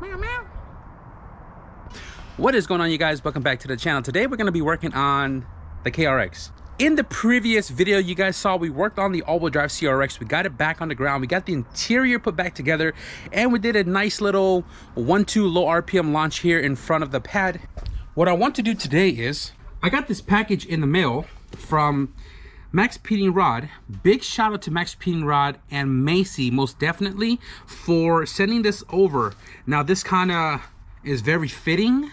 Meow, meow. What is going on, you guys? Welcome back to the channel. Today we're going to be working on the KRX. In the previous video you guys saw, we worked on the all-wheel drive CRX. We got it back on the ground. We got the interior put back together, and we did a nice little 1-2 low RPM launch here in front of the pad. What I want to do today is, I got this package in the mail from Maxpeedingrod. Big shout out to Maxpeedingrod and Macy, most definitely, for sending this over. Now this kind of is very fitting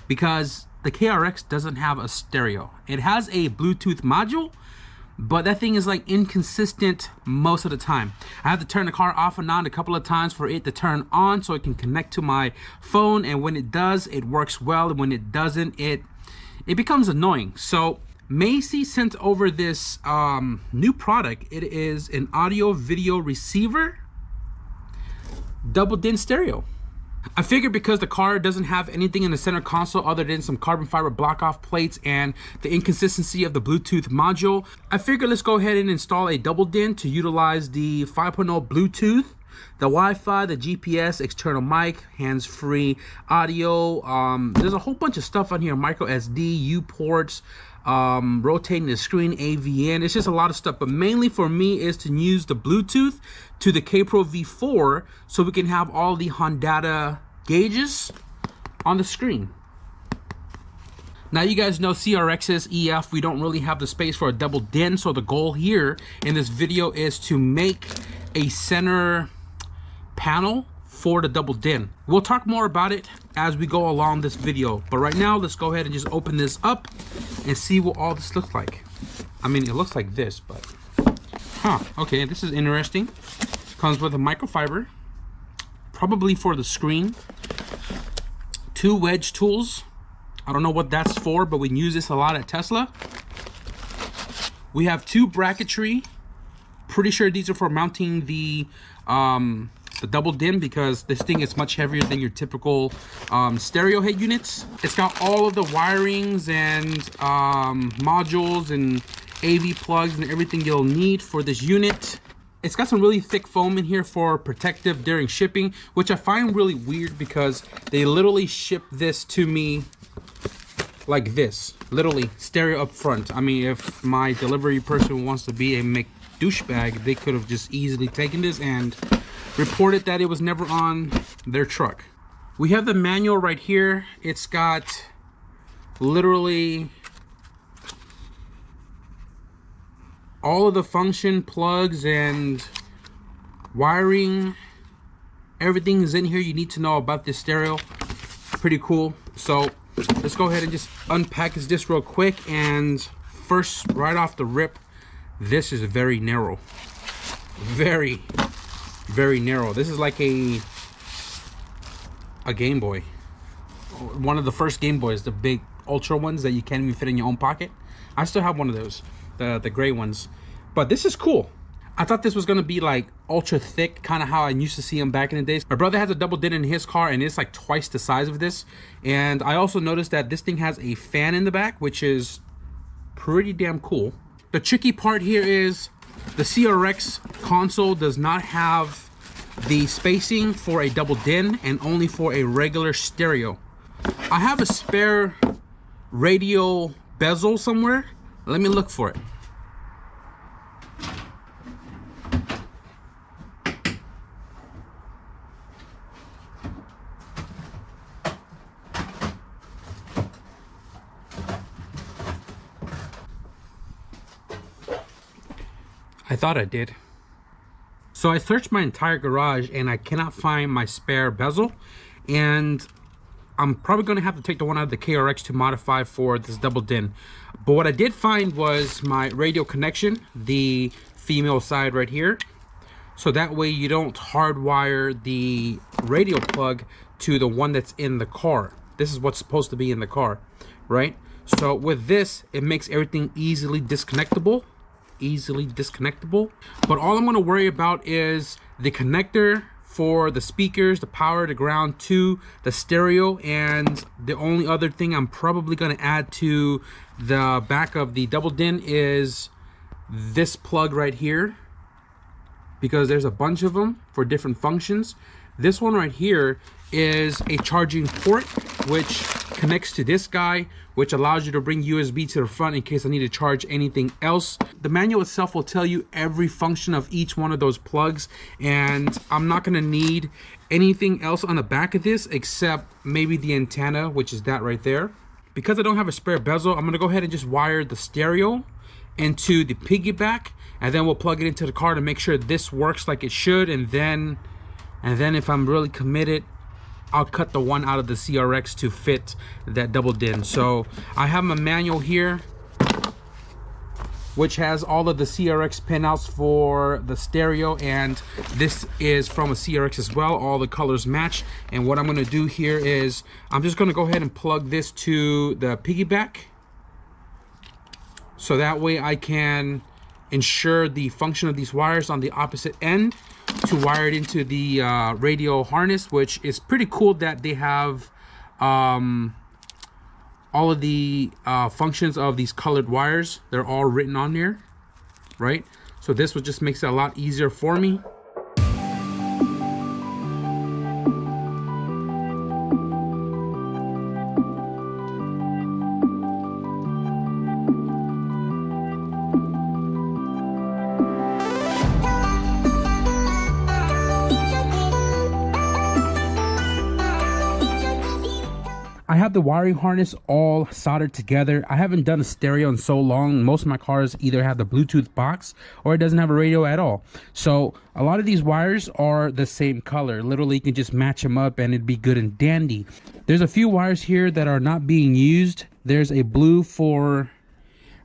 because the KRX doesn't have a stereo. It has a Bluetooth module, but that thing is like inconsistent most of the time. I have to turn the car off and on a couple of times for it to turn on so it can connect to my phone, and when it does, it works well, and when it doesn't, it becomes annoying. So Macy sent over this new product. It is an audio video receiver double din stereo. I figured because the car doesn't have anything in the center console other than some carbon fiber block off plates and the inconsistency of the Bluetooth module, I figured let's go ahead and install a double din to utilize the 5.0 Bluetooth, the Wi-Fi, the GPS, external mic, hands-free audio. There's a whole bunch of stuff on here, micro SD, U ports, rotating the screen, AVN. It's just a lot of stuff, but mainly for me is to use the Bluetooth to the K-Pro V4 so we can have all the Honda gauges on the screen. Now you guys know CRX's EF, we don't really have the space for a double din, so the goal here in this video is to make a center panel for the double din. We'll talk more about it as we go along this video, but right now let's go ahead and just open this up and see what all this looks like. I mean, it looks like this, but okay, this is interesting. Comes with a microfiber, probably for the screen. 2 wedge tools. I don't know what that's for, but we use this a lot at Tesla. We have 2 bracketry. Pretty sure these are for mounting the double din, because this thing is much heavier than your typical stereo head units. It's got all of the wirings and modules and AV plugs and everything you'll need for this unit. It's got some really thick foam in here for protective during shipping, which I find really weird because they literally ship this to me like this, literally stereo up front. I mean, if my delivery person wants to be a douchebag, they could have just easily taken this and reported that it was never on their truck. We have the manual right here. It's got literally all of the function plugs and wiring. Everything is in here you need to know about this stereo. Pretty cool. So let's go ahead and just unpackage this real quick. And first, right off the rip, this is very narrow. Very narrow. This is like a Game Boy. One of the first Game Boys, the big ultra ones that you can't even fit in your own pocket. I still have one of those, the gray ones, but this is cool. I thought this was gonna be like ultra thick, kind of how I used to see them back in the days. My brother has a double din in his car, and it's like twice the size of this. And I also noticed that this thing has a fan in the back, which is pretty damn cool. The tricky part here is the CRX console does not have the spacing for a double din and only for a regular stereo. I have a spare radio bezel somewhere. Let me look for it. I thought I did. So I searched my entire garage and I cannot find my spare bezel, and I'm probably going to have to take the one out of the KRX to modify for this double din. But what I did find was my radio connection, the female side right here. So that way you don't hardwire the radio plug to the one that's in the car. This is what's supposed to be in the car, right? So with this, it makes everything easily disconnectable. But all I'm going to worry about is the connector for the speakers, the power, the ground to the stereo, and the only other thing I'm probably going to add to the back of the double din is this plug right here, because there's a bunch of them for different functions. This one right here is a charging port, which connects to this guy, which allows you to bring USB to the front in case I need to charge anything else. The manual itself will tell you every function of each one of those plugs, and I'm not gonna need anything else on the back of this except maybe the antenna, which is that right there. Because I don't have a spare bezel, I'm gonna go ahead and just wire the stereo into the piggyback, and then we'll plug it into the car to make sure this works like it should, and then if I'm really committed, I'll cut the one out of the CRX to fit that double DIN. So I have my manual here, which has all of the CRX pinouts for the stereo, and this is from a CRX as well. All the colors match. And what I'm gonna do here is I'm just gonna go ahead and plug this to the piggyback, so that way I can ensure the function of these wires on the opposite end to wire it into the radio harness, which is pretty cool that they have all of the functions of these colored wires. They're all written on there, right? So this just makes it a lot easier for me. I have the wiring harness all soldered together. I haven't done a stereo in so long. Most of my cars either have the Bluetooth box or it doesn't have a radio at all. So a lot of these wires are the same color. Literally, you can just match them up and it'd be good and dandy. There's a few wires here that are not being used. There's a blue for,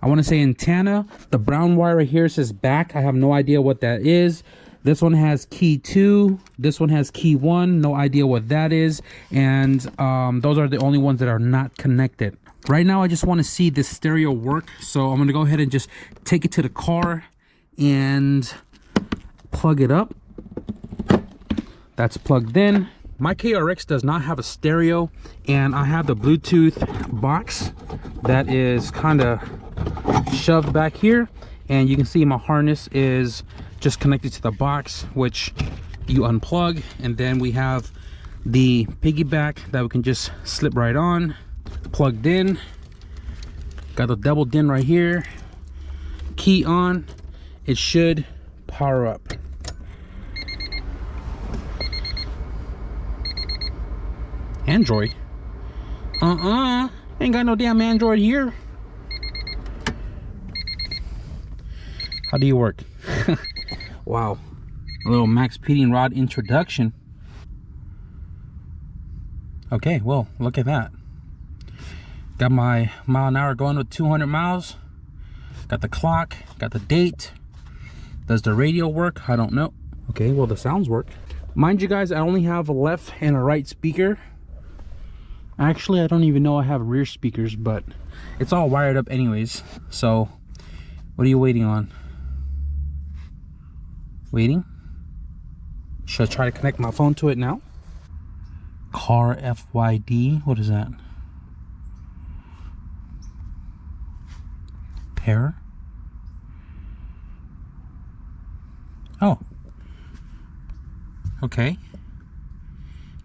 I want to say, antenna. The brown wire right here says back. I have no idea what that is. This one has key 2, this one has key 1, no idea what that is, and those are the only ones that are not connected. Right now I just want to see this stereo work, so I'm going to go ahead and just take it to the car and plug it up. That's plugged in. My KRX does not have a stereo, and I have the Bluetooth box that is kind of shoved back here, and you can see my harness is just connected to the box, which you unplug, and then we have the piggyback that we can just slip right on, plugged in. Got the double DIN right here, key on. It should power up. Android? Ain't got no damn Android here. How do you work? Wow, a little Maxpeedingrod introduction. Okay, well, look at that. Got my mile an hour going with 200 miles. Got the clock, got the date. Does the radio work? I don't know. Okay, well, the sounds work. Mind you guys, I only have a left and a right speaker. Actually, I don't even know I have rear speakers, but it's all wired up anyways. So, what are you waiting on? Waiting? Should I try to connect my phone to it now? Car FYD, what is that? Pair? Oh. Okay.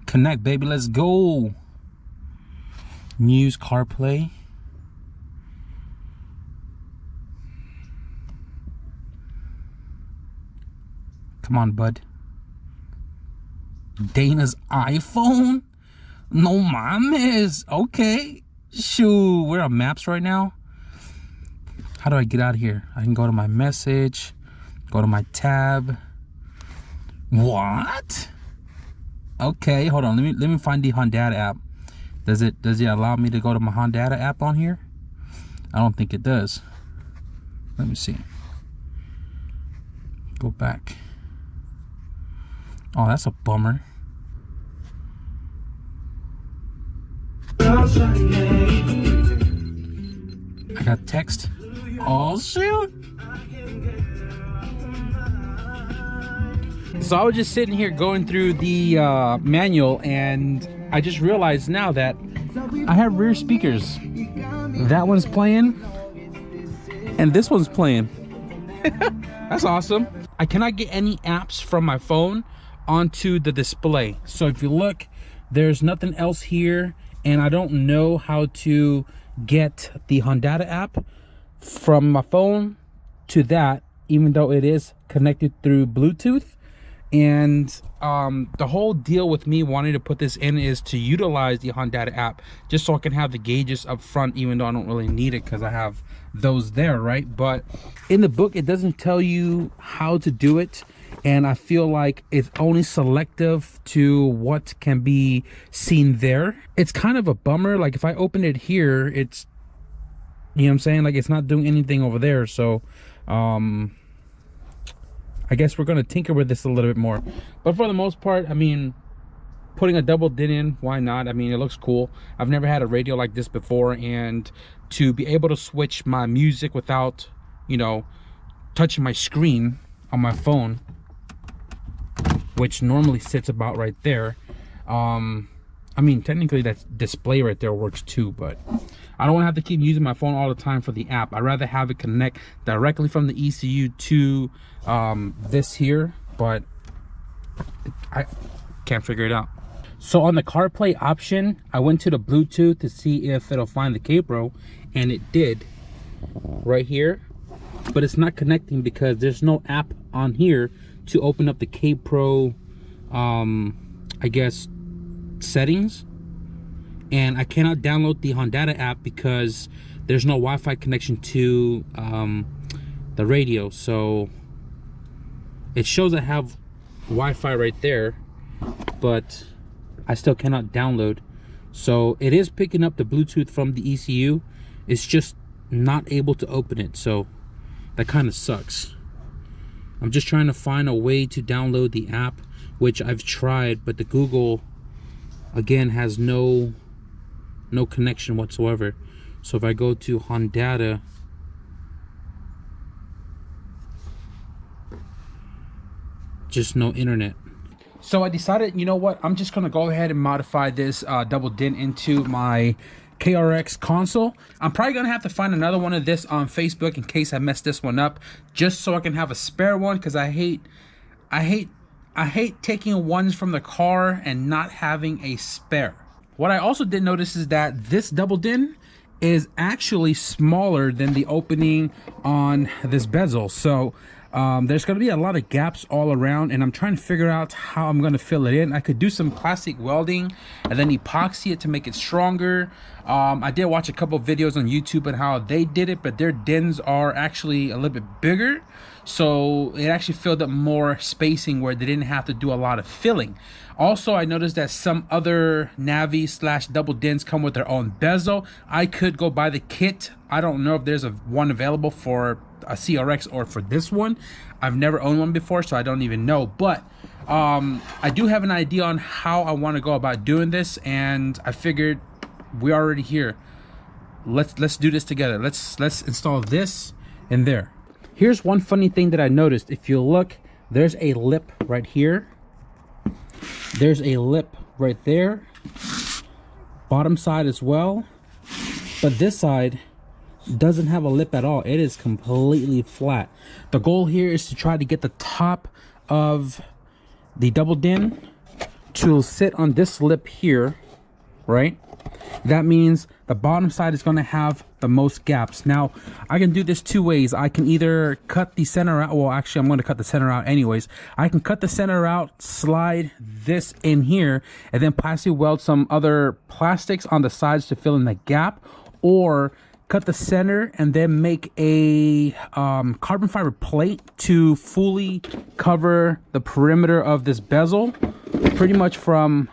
Connect, baby, let's go. News, CarPlay. Come on, bud. Dana's iPhone? No mames. Okay. Shoot, we're on maps right now. How do I get out of here? I can go to my message, go to my tab. What? Okay, hold on. Let me find the Honda app. Does it allow me to go to my Honda app on here? I don't think it does. Let me see. Go back. Oh, that's a bummer. I got text. Oh, shoot. So I was just sitting here going through the manual, and I just realized now that I have rear speakers. That one's playing, and this one's playing. That's awesome. I cannot get any apps from my phone onto the display. So if you look, There's nothing else here, and I don't know how to get the Hondata app from my phone to that, even though it is connected through Bluetooth. And the whole deal with me wanting to put this in is to utilize the Hondata app just so I can have the gauges up front, even though I don't really need it because I have those there, right? But in the book, it doesn't tell you how to do it, and I feel like it's only selective to what can be seen there. It's kind of a bummer. Like if I open it here, it's, you know what I'm saying, like it's not doing anything over there. So I guess we're gonna tinker with this a little bit more, but for the most part, I mean, putting a double DIN in, why not? I mean, it looks cool. I've never had a radio like this before, and to be able to switch my music without, you know, touching my screen on my phone, which normally sits about right there. I mean, technically that display right there works too, but I don't want to have to keep using my phone all the time for the app. I'd rather have it connect directly from the ECU to this here, but I can't figure it out. So on the CarPlay option, I went to the Bluetooth to see if it'll find the K-Pro, and it did right here, but it's not connecting because there's no app on here to open up the K-Pro, I guess, settings. And I cannot download the Hondata app because there's no Wi-Fi connection to the radio. So it shows I have Wi-Fi right there, but I still cannot download. So it is picking up the Bluetooth from the ECU. It's just not able to open it. So that kind of sucks. I'm just trying to find a way to download the app, which I've tried, but the Google, again, has no connection whatsoever. So if I go to Hondata, just no internet. So I decided, you know what, I'm just gonna go ahead and modify this double DIN into my KRX console. I'm probably gonna have to find another one of this on Facebook in case I mess this one up, just so I can have a spare one, because I hate taking ones from the car and not having a spare. What I also did notice is that this double DIN is actually smaller than the opening on this bezel. So there's going to be a lot of gaps all around, and I'm trying to figure out how I'm going to fill it in. I could do some plastic welding and then epoxy it to make it stronger. I did watch a couple of videos on YouTube on how they did it, but their DINs are actually a little bit bigger, so it actually filled up more spacing where they didn't have to do a lot of filling. Also, I noticed that some other Navi / double DINs come with their own bezel. I could go buy the kit. I don't know if there's one available for a CRX or for this one. I've never owned one before, so I don't even know, but I do have an idea on how I want to go about doing this, and I figured we're already here. Let's do this together. Let's install this in there. Here's one funny thing that I noticed. If you look, there's a lip right here. There's a lip right there. Bottom side as well. But this side doesn't have a lip at all. It is completely flat. The goal here is to try to get the top of the double DIN to sit on this lip here, right? That means the bottom side is going to have the most gaps. Now, I can do this two ways. I can either cut the center out. Well, actually, I'm going to cut the center out anyways. I can cut the center out, slide this in here, and then plastic weld some other plastics on the sides to fill in the gap, or cut the center and then make a carbon fiber plate to fully cover the perimeter of this bezel, pretty much from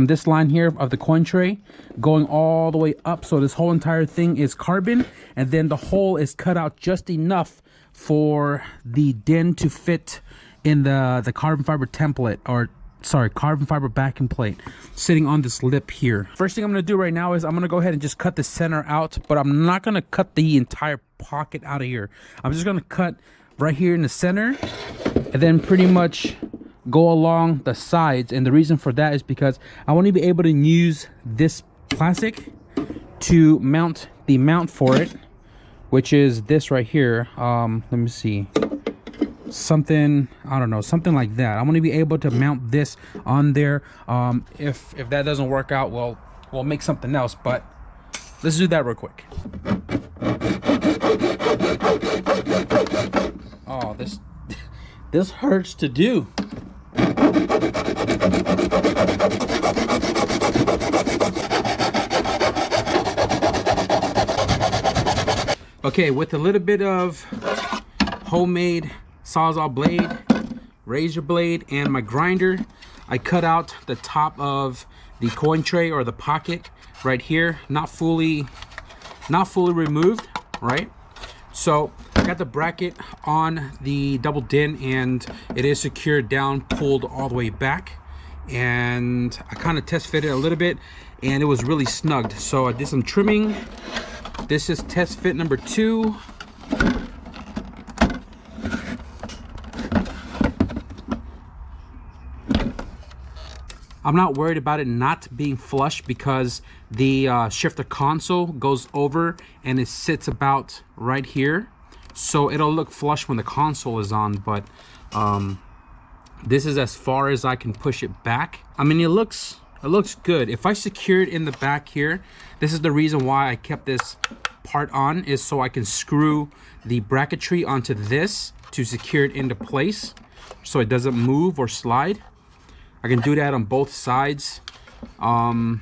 this line here of the coin tray going all the way up. So this whole entire thing is carbon, and then the hole is cut out just enough for the DIN to fit in the carbon fiber template, or sorry, carbon fiber backing plate sitting on this lip here. First thing I'm gonna do right now is I'm gonna go ahead and just cut the center out, but I'm not gonna cut the entire pocket out of here. I'm just gonna cut right here in the center and then pretty much go along the sides. And the reason for that is because I want to be able to use this plastic to mount the mount for it, which is this right here. Let me see. something, I don't know, something like that. I'm going to be able to mount this on there. If that doesn't work out, we'll make something else, but let's do that real quick. Oh, this hurts to do. Okay, with a little bit of homemade Sawzall blade, razor blade, and my grinder, I cut out the top of the coin tray or the pocket right here, not fully removed, right? So I got the bracket on the double din and it is secured down, pulled all the way back, and I kind of test fitted a little bit and it was really snugged. So I did some trimming. This is test fit number 2. I'm not worried about it not being flush because the shifter console goes over and it sits about right here. So it'll look flush when the console is on, but this is as far as I can push it back. I mean, it looks good. If I secure it in the back here, this is the reason why I kept this part on, is so I can screw the bracketry onto this to secure it into place so it doesn't move or slide. I can do that on both sides. And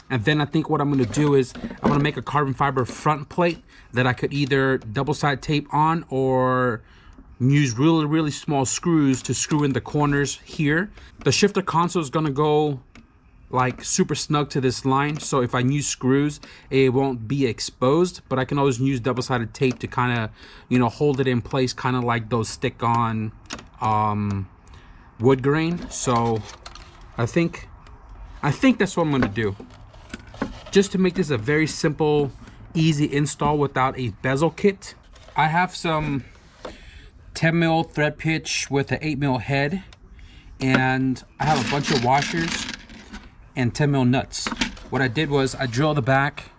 then I think what I'm gonna do is I'm gonna make a carbon fiber front plate that I could either double side tape on or use really small screws to screw in the corners here. The shifter console is gonna go like super snug to this line, so if I use screws it won't be exposed, but I can always use double-sided tape to kind of, you know, hold it in place, kind of like those stick-on wood grain. So I think that's what I'm gonna do, just to make this a very simple, easy install without a bezel kit. I have some 10 mil thread pitch with an 8 mil head, and I have a bunch of washers and 10 mil nuts. What I did was I drilled the back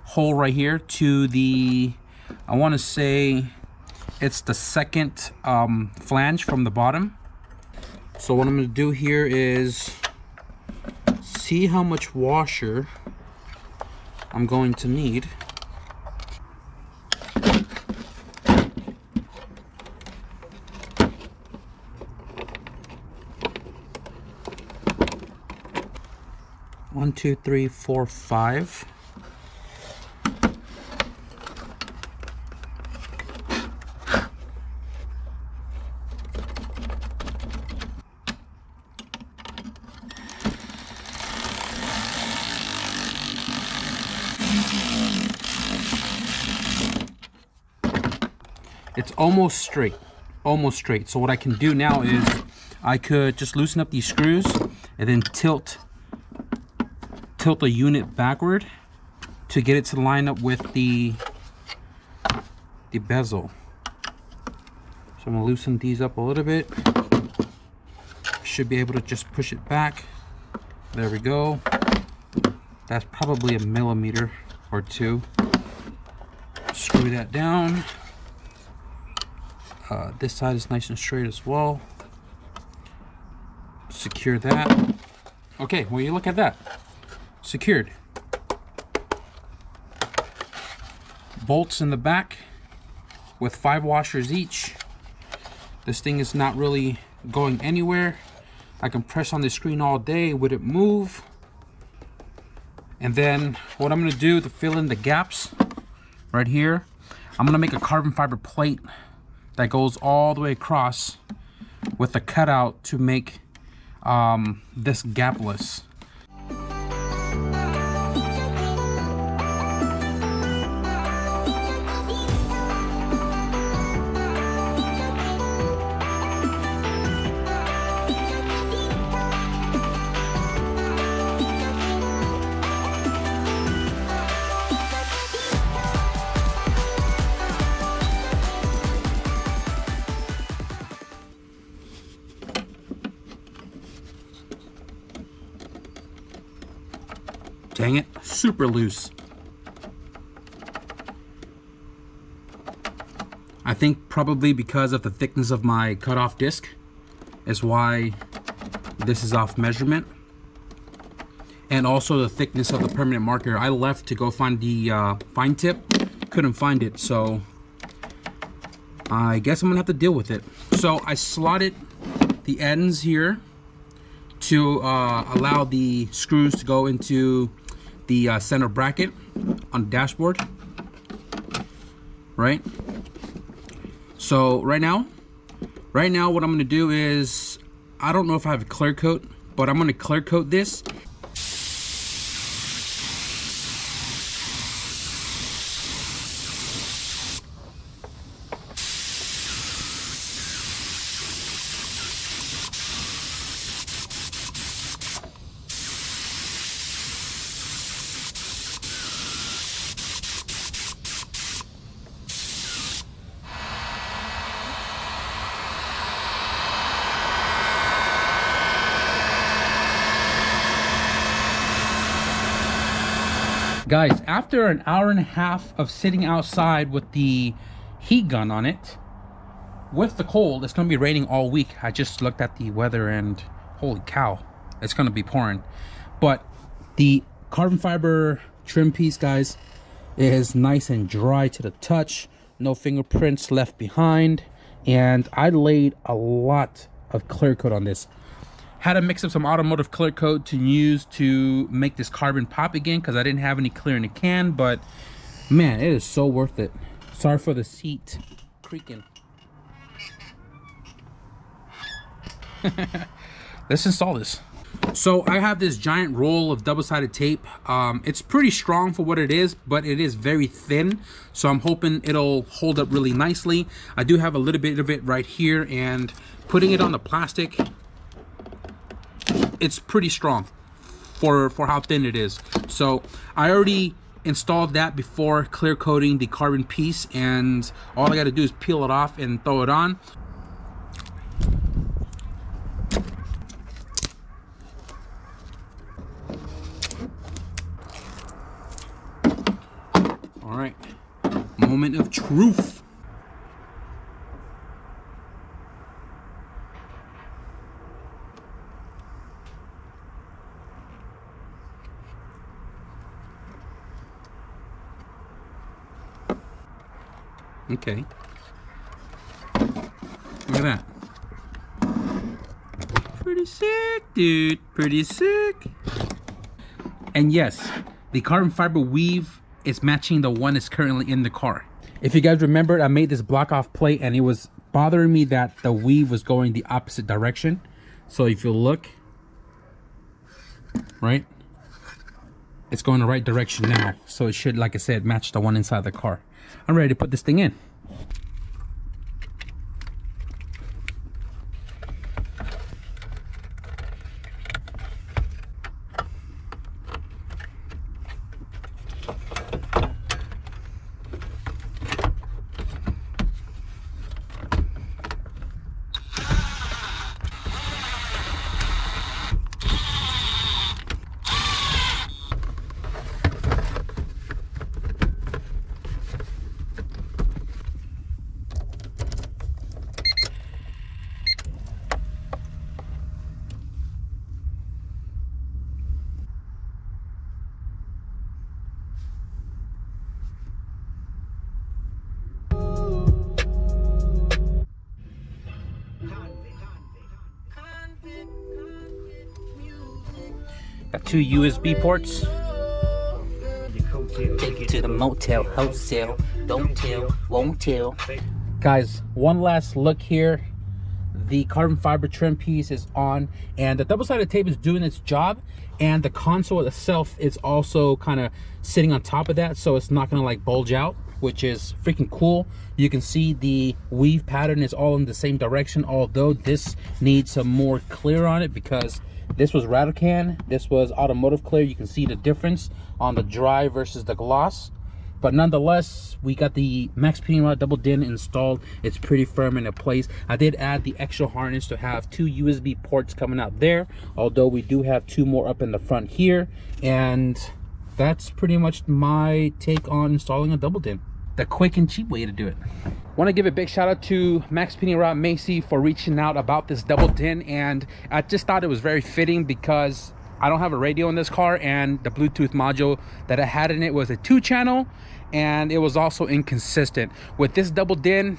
hole right here to the, I want to say it's the second flange from the bottom. So what I'm going to do here is see how much washer I'm going to need. One, two, three, four, 5. It's almost straight, So what I can do now is I could just loosen up these screws and then tilt the unit backward to get it to line up with the bezel. So I'm gonna loosen these up a little bit. Should be able to just push it back. There we go. That's probably a millimeter or 2. Screw that down. This side is nice and straight as well. Secure that. Okay, well, you look at that. Secured. Bolts in the back with 5 washers each. This thing is not really going anywhere. I can press on the screen all day, would it move? And then what I'm going to do to fill in the gaps right here, I'm going to make a carbon fiber plate that goes all the way across with a cutout to make this gapless. Dang it, super loose. I I think probably because of the thickness of my cutoff disc is why this is off measurement. And also the thickness of the permanent marker. I left to go find the fine tip, couldn't find it, so I guess I'm gonna have to deal with it. So I slotted the ends here to allow the screws to go into the center bracket on the dashboard, right? So right now what I'm gonna do is, I don't know if I have a clear coat, but I'm gonna clear coat this. Guys, after an hour and a half of sitting outside with the heat gun on it, with the cold, it's gonna be raining all week. I just looked at the weather and holy cow, it's gonna be pouring. But the carbon fiber trim piece, guys, is nice and dry to the touch. No fingerprints left behind. And I laid a lot of clear coat on this. Had to mix up some automotive clear coat to use to make this carbon pop again, because I didn't have any clear in the can, but man, it is so worth it. Sorry for the seat creaking. Let's install this. So I have this giant roll of double-sided tape. It's pretty strong for what it is, but it is very thin, so I'm hoping it'll hold up really nicely. I do have a little bit of it right here, and putting it on the plastic, it's pretty strong for how thin it is. So I already installed that before clear coating the carbon piece, and all I got to do is peel it off and throw it on. All right, moment of truth. Okay. Look at that. Pretty sick, dude. Pretty sick. And yes, the carbon fiber weave is matching the one that's currently in the car. If you guys remember, I made this block off plate and it was bothering me that the weave was going the opposite direction. So if you look, right, it's going the right direction now. So it should, like I said, match the one inside the car. I'm ready to put this thing in. Got two USB ports. Take it to the motel, wholesale, don't tell, won't tell. Guys, one last look here. The carbon fiber trim piece is on, and the double-sided tape is doing its job, and the console itself is also kind of sitting on top of that, so it's not gonna like bulge out, which is freaking cool. You can see the weave pattern is all in the same direction, although this needs some more clear on it because this was rattle can, this was automotive clear. You can see the difference on the dry versus the gloss. But nonetheless, we got the Maxpeedingrod double din installed. It's pretty firm in place. I did add the extra harness to have two USB ports coming out there, although we do have two more up in the front here. And that's pretty much my take on installing a double din. The quick and cheap way to do it. Want to give a big shout out to Maxpeedingrod Macy for reaching out about this double din, and I just thought it was very fitting because I don't have a radio in this car, and the Bluetooth module that I had in it was a 2-channel, and it was also inconsistent. With this double din,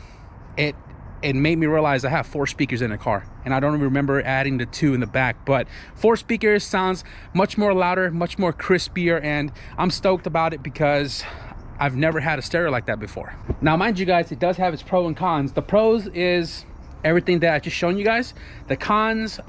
it made me realize I have 4 speakers in the car, and I don't remember adding the 2 in the back, but 4 speakers sounds much more louder, much more crispier, and I'm stoked about it because I've never had a stereo like that before. Now, mind you guys, it does have its pros and cons. The pros is everything that I just shown you guys. The cons,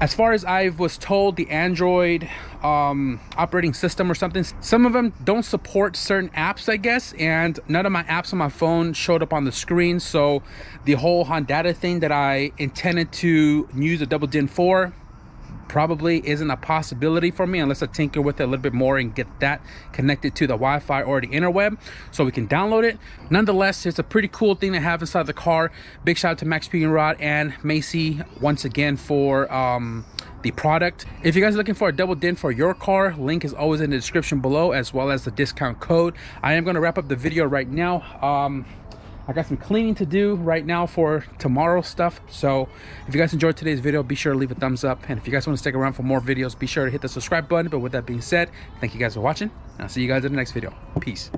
as far as I was told, the Android operating system or something, some of them don't support certain apps, I guess, and none of my apps on my phone showed up on the screen. So the whole Hondata thing that I intended to use a double din for probably isn't a possibility for me unless I tinker with it a little bit more and get that connected to the Wi-Fi or the interweb so we can download it. Nonetheless, it's a pretty cool thing to have inside the car. Big shout out to Maxpeedingrod and Macy once again for the product. If you guys are looking for a double din for your car, link is always in the description below, as well as the discount code. I am going to wrap up the video right now. I got some cleaning to do right now for tomorrow's stuff. So if you guys enjoyed today's video, be sure to leave a thumbs up. And if you guys want to stick around for more videos, be sure to hit the subscribe button. But with that being said, thank you guys for watching. I'll see you guys in the next video. Peace.